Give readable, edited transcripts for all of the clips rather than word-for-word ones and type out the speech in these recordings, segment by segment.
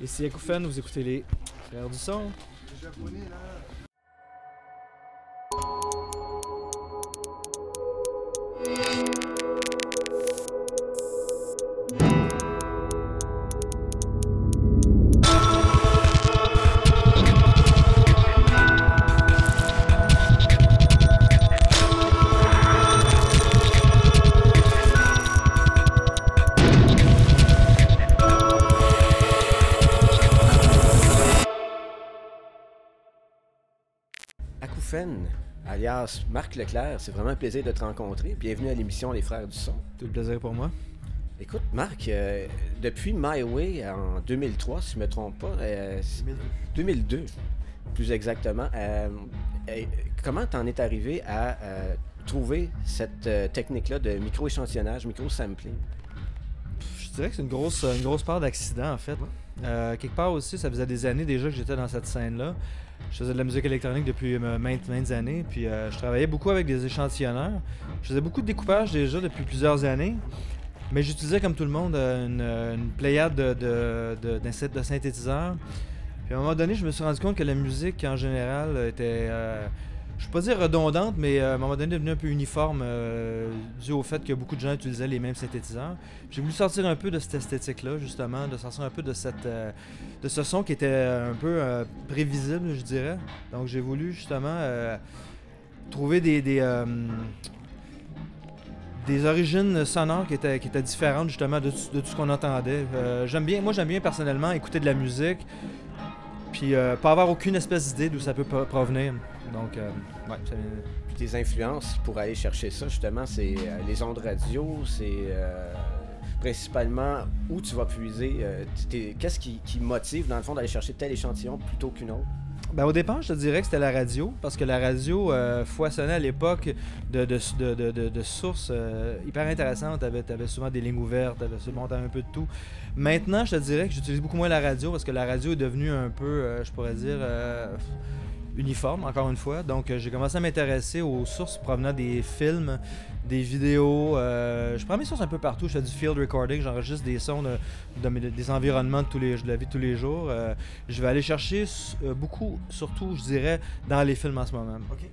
Ici Akoufen, vous écoutez les Frères du Son. Les Japonais, là. Akoufen, alias Marc Leclerc, c'est vraiment un plaisir de te rencontrer. Bienvenue à l'émission Les Frères du Son. Tout le plaisir pour moi. Écoute, Marc, depuis My Way en 2003, si je ne me trompe pas, 2002 plus exactement, comment t'en es arrivé à trouver cette technique-là de micro-échantillonnage, micro-sampling? Je dirais que c'est une grosse part d'accident en fait. Quelque part aussi, ça faisait des années déjà que j'étais dans cette scène-là. Je faisais de la musique électronique depuis maintes années, puis je travaillais beaucoup avec des échantillonneurs. Je faisais beaucoup de découpage déjà depuis plusieurs années, mais j'utilisais comme tout le monde une pléiade de synthétiseurs. Puis à un moment donné, je me suis rendu compte que la musique en général était, je ne vais pas dire redondante, mais à un moment donné devenue un peu uniforme dû au fait que beaucoup de gens utilisaient les mêmes synthétiseurs. J'ai voulu sortir un peu de cette esthétique-là, justement, de sortir un peu de ce son qui était un peu prévisible, je dirais. Donc j'ai voulu justement trouver des origines sonores qui étaient différentes justement de tout ce qu'on entendait. J'aime bien personnellement écouter de la musique, puis pas avoir aucune espèce d'idée d'où ça peut provenir. Donc, ouais. Puis tes influences pour aller chercher ça, justement, c'est les ondes radio, c'est principalement où tu vas puiser. Qu'est-ce qui motive, dans le fond, d'aller chercher tel échantillon plutôt qu'une autre? Ben, au départ, je te dirais que c'était la radio, parce que la radio foisonnait à l'époque de sources hyper intéressantes. T'avais souvent des lignes ouvertes, t'avais un peu de tout. Maintenant, je te dirais que j'utilise beaucoup moins la radio, parce que la radio est devenue un peu, je pourrais dire, uniforme, encore une fois. Donc, j'ai commencé à m'intéresser aux sources provenant des films, des vidéos. Je prends mes sources un peu partout. Je fais du field recording, j'enregistre des sons des environnements de la vie de tous les jours. Je vais aller chercher beaucoup, surtout, je dirais, dans les films en ce moment. OK.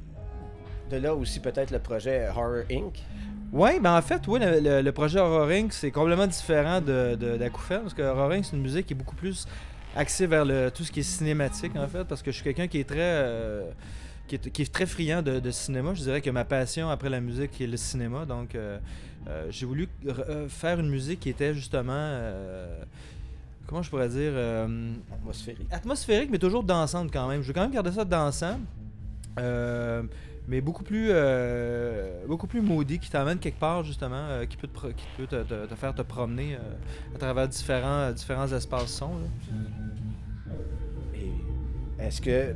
De là aussi, peut-être, le projet Horror Inc. Oui, ben en fait, oui, le projet Horror Inc. c'est complètement différent d'Akoufen, parce que Horror Inc. c'est une musique qui est beaucoup plus axée vers tout ce qui est cinématique, en fait, parce que je suis quelqu'un qui est très friand de cinéma. Je dirais que ma passion après la musique est le cinéma, donc j'ai voulu faire une musique qui était justement, comment je pourrais dire... atmosphérique, mais toujours dansante quand même. Je veux quand même garder ça dansant, mais beaucoup plus moody, qui t'amène quelque part justement, qui peut te faire te promener à travers différents espaces sons. Et est-ce que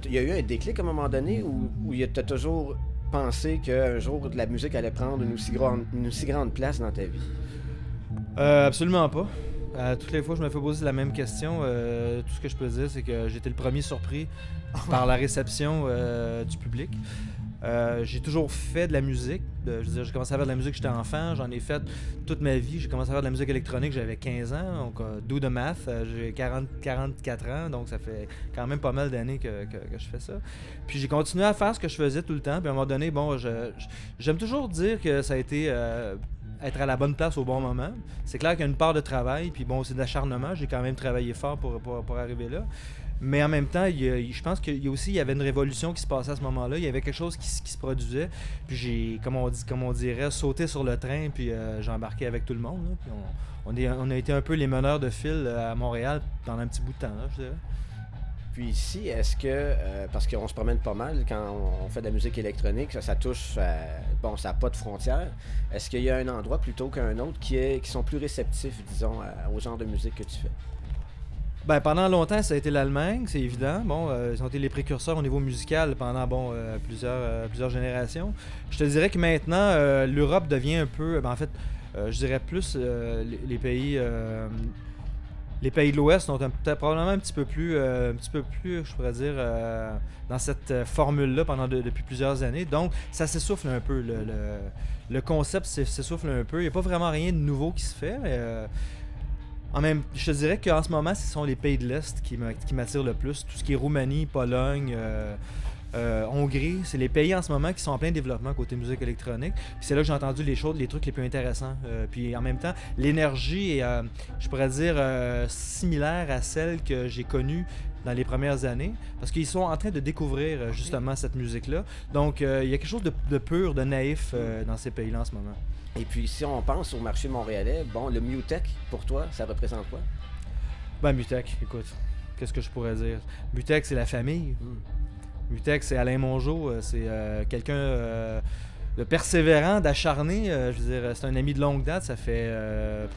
il y a eu un déclic à un moment donné où tu as toujours pensé qu'un jour la musique allait prendre une aussi grande place dans ta vie? Absolument pas. Toutes les fois que je me fais poser la même question, tout ce que je peux dire, c'est que j'étais le premier surpris par la réception du public. J'ai toujours fait de la musique. Je veux dire, j'ai commencé à faire de la musique quand j'étais enfant. J'en ai fait toute ma vie. J'ai commencé à faire de la musique électronique, j'avais 15 ans. Donc, do the math. J'ai 44 ans. Donc, ça fait quand même pas mal d'années que je fais ça. Puis, j'ai continué à faire ce que je faisais tout le temps. Puis, à un moment donné, bon, j'aime toujours dire que ça a été être à la bonne place au bon moment. C'est clair qu'il y a une part de travail. Puis, bon, c'est d'acharnement. J'ai quand même travaillé fort pour arriver là. Mais en même temps, je pense qu'il y avait une révolution qui se passait à ce moment-là. Il y avait quelque chose qui se produisait. Puis j'ai, comme on dirait, sauté sur le train. Puis j'ai embarqué avec tout le monde. Là, puis on a été un peu les meneurs de file à Montréal pendant un petit bout de temps, là, je dirais. Puis ici, est-ce que, parce qu'on se promène pas mal quand on fait de la musique électronique, ça touche, bon, ça n'a pas de frontières. Est-ce qu'il y a un endroit plutôt qu'un autre qui sont plus réceptifs, disons, au genre de musique que tu fais? Ben, pendant longtemps, ça a été l'Allemagne, c'est évident. Bon, ils ont été les précurseurs au niveau musical pendant plusieurs générations. Je te dirais que maintenant, l'Europe devient un peu... en fait, je dirais plus les pays de l'Ouest sont probablement un petit peu plus, je pourrais dire, dans cette formule-là depuis plusieurs années. Donc, ça s'essouffle un peu. Le concept s'essouffle un peu. Il n'y a pas vraiment rien de nouveau qui se fait, mais... Je te dirais qu'en ce moment, ce sont les pays de l'Est qui m'attirent le plus. Tout ce qui est Roumanie, Pologne, Hongrie, c'est les pays en ce moment qui sont en plein développement côté musique électronique. Puis c'est là que j'ai entendu les trucs les plus intéressants. Puis en même temps, l'énergie est, je pourrais dire, similaire à celle que j'ai connue dans les premières années, parce qu'ils sont en train de découvrir justement cette musique-là. Donc il y a quelque chose de pur, de naïf dans ces pays-là en ce moment. Et puis, si on pense au marché montréalais, bon, le Mutech, pour toi, ça représente quoi? Ben, Mutech, écoute, qu'est-ce que je pourrais dire? Mutech, c'est la famille. Mutech, c'est Alain Mongeau, c'est quelqu'un de persévérant, d'acharné. Je veux dire, c'est un ami de longue date, ça fait,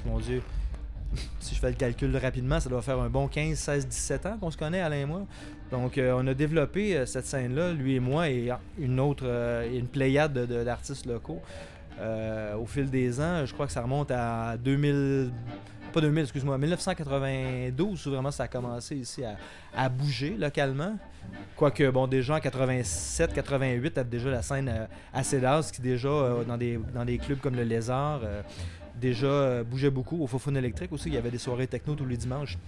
mon Dieu, si je fais le calcul rapidement, ça doit faire un bon 15, 16, 17 ans qu'on se connaît, Alain et moi. Donc, on a développé cette scène-là, lui et moi, et une pléiade d'artistes locaux. Au fil des ans, je crois que ça remonte à 1992, où vraiment ça a commencé ici à bouger localement. Quoique, bon, déjà en 87, 88, t'as déjà la scène à Cédas qui déjà, dans des clubs comme le Lézard, déjà bougeait beaucoup. Au Faux-Foune électrique aussi, il y avait des soirées techno tous les dimanches.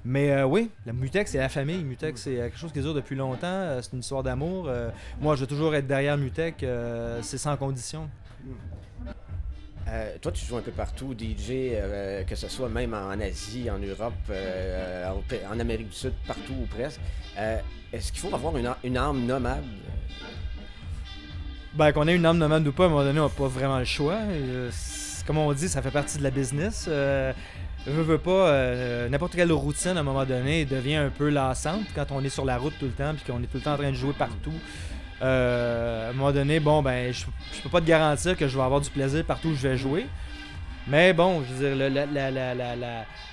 Mais oui, la Mutech, c'est la famille. Mutech, c'est quelque chose qui dure depuis longtemps. C'est une histoire d'amour. Moi, je vais toujours être derrière Mutech. C'est sans condition. Toi, tu joues un peu partout, DJ, que ce soit même en Asie, en Europe, en Amérique du Sud, partout ou presque. Est-ce qu'il faut avoir une âme nomade? Ben, qu'on ait une âme nomade ou pas, à un moment donné, on n'a pas vraiment le choix. Comme on dit, ça fait partie de la business. Veux pas, n'importe quelle routine, à un moment donné, devient un peu lassante quand on est sur la route tout le temps puis qu'on est tout le temps en train de jouer partout. À un moment donné, bon, ben, je peux pas te garantir que je vais avoir du plaisir partout où je vais jouer. Mais bon, je veux dire,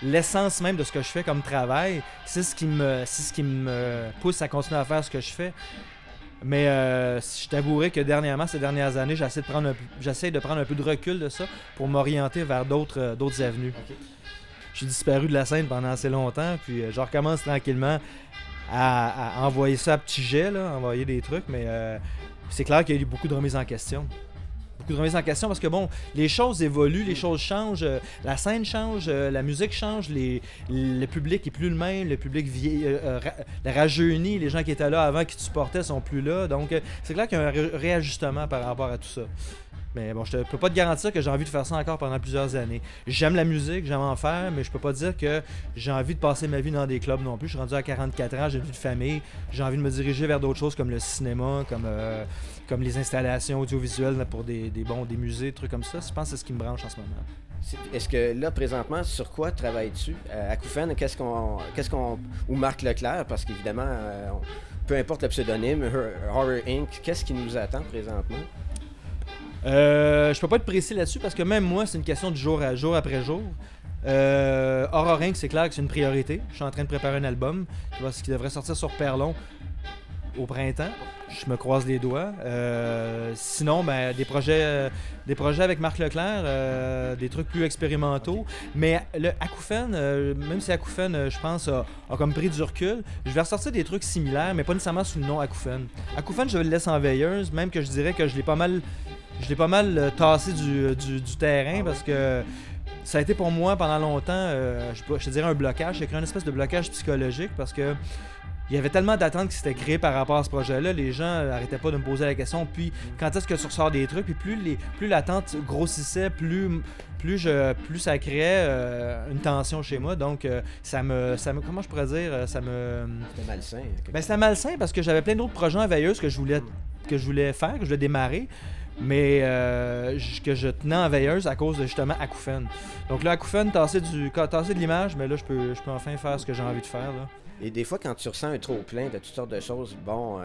l'essence même de ce que je fais comme travail, c'est ce qui me pousse à continuer à faire ce que je fais. Mais je t'avouerai que ces dernières années, j'essaie de prendre un peu de recul de ça pour m'orienter vers d'autres avenues. Okay. Je suis disparu de la scène pendant assez longtemps, puis je recommence tranquillement à envoyer ça à petit jet, là, envoyer des trucs, mais c'est clair qu'il y a eu beaucoup de remises en question. Beaucoup de remises en question parce que bon, les choses évoluent, les choses changent, la scène change, la musique change, le public est plus le même, le public rajeunit, les gens qui étaient là avant qui te supportaient sont plus là, donc c'est clair qu'il y a un réajustement par rapport à tout ça. Mais bon, je peux pas te garantir que j'ai envie de faire ça encore pendant plusieurs années. J'aime la musique, j'aime en faire, mais je peux pas dire que j'ai envie de passer ma vie dans des clubs non plus. Je suis rendu à 44 ans, j'ai une vie de famille, j'ai envie de me diriger vers d'autres choses comme le cinéma, comme les installations audiovisuelles là, pour des musées, des trucs comme ça. Je pense que c'est ce qui me branche en ce moment. Est-ce que là, présentement, sur quoi travailles-tu? Acouphène, ou Marc Leclerc, parce qu'évidemment, peu importe le pseudonyme, Horror Inc., qu'est-ce qui nous attend présentement? Je peux pas être précis là-dessus parce que même moi, c'est une question de jour après jour. Horror Inc., c'est clair que c'est une priorité. Je suis en train de préparer un album qui devrait sortir sur Perlon au printemps. Je me croise les doigts. Sinon, ben, des projets avec Marc Leclerc, des trucs plus expérimentaux. Mais le Acouphène, même si Acouphène, je pense, a comme pris du recul, je vais ressortir des trucs similaires, mais pas nécessairement sous le nom Acouphène. Acouphène, je le laisse en veilleuse, même que je dirais que je l'ai pas mal tassé du terrain parce que ça a été pour moi pendant longtemps, je te dirais un blocage. J'ai créé une espèce de blocage psychologique parce que il y avait tellement d'attentes qui s'étaient créées par rapport à ce projet-là. Les gens n'arrêtaient pas de me poser la question. Puis quand est-ce que tu ressors des trucs? Puis plus l'attente grossissait, plus ça créait une tension chez moi. Donc ça me comment je pourrais dire? C'était malsain. Ben, c'était malsain parce que j'avais plein d'autres projets en veilleuse que je voulais faire, que je voulais démarrer. Mais que je tenais en veilleuse à cause de justement Acouphène. Donc là, Acouphène, tasser de l'image, mais là, je peux enfin faire ce que j'ai envie de faire. Là. Et des fois, quand tu ressens un trop-plein de toutes sortes de choses, bon,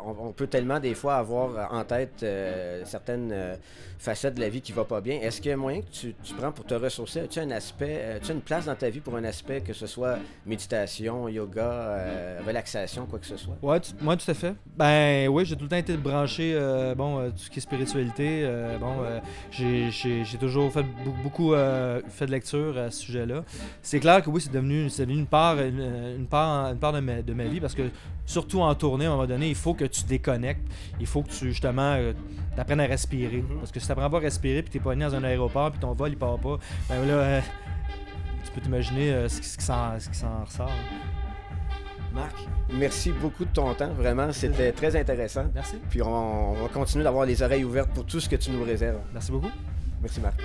on peut tellement des fois avoir en tête certaines facettes de la vie qui va pas bien. Est-ce qu'il y a moyen que tu prends pour te ressourcer? As-tu une place dans ta vie pour un aspect, que ce soit méditation, yoga, relaxation, quoi que ce soit? Ouais, tout à fait. Ben oui, j'ai tout le temps été branché tout ce qui est spiritualité. J'ai toujours fait beaucoup fait de lecture à ce sujet-là. C'est clair que oui, c'est devenu une part de ma vie parce que, surtout en tournée, à un moment donné, il faut que tu déconnectes. Il faut que tu, justement, t'apprennes à respirer. Parce que si t'apprends pas à respirer puis t'es pogné dans un aéroport puis ton vol il part pas, ben là, tu peux t'imaginer ce qui s'en ressort. Marc, merci beaucoup de ton temps. Vraiment, c'était très intéressant. Merci. Puis on va continuer d'avoir les oreilles ouvertes pour tout ce que tu nous réserves. Merci beaucoup. Merci, Marc.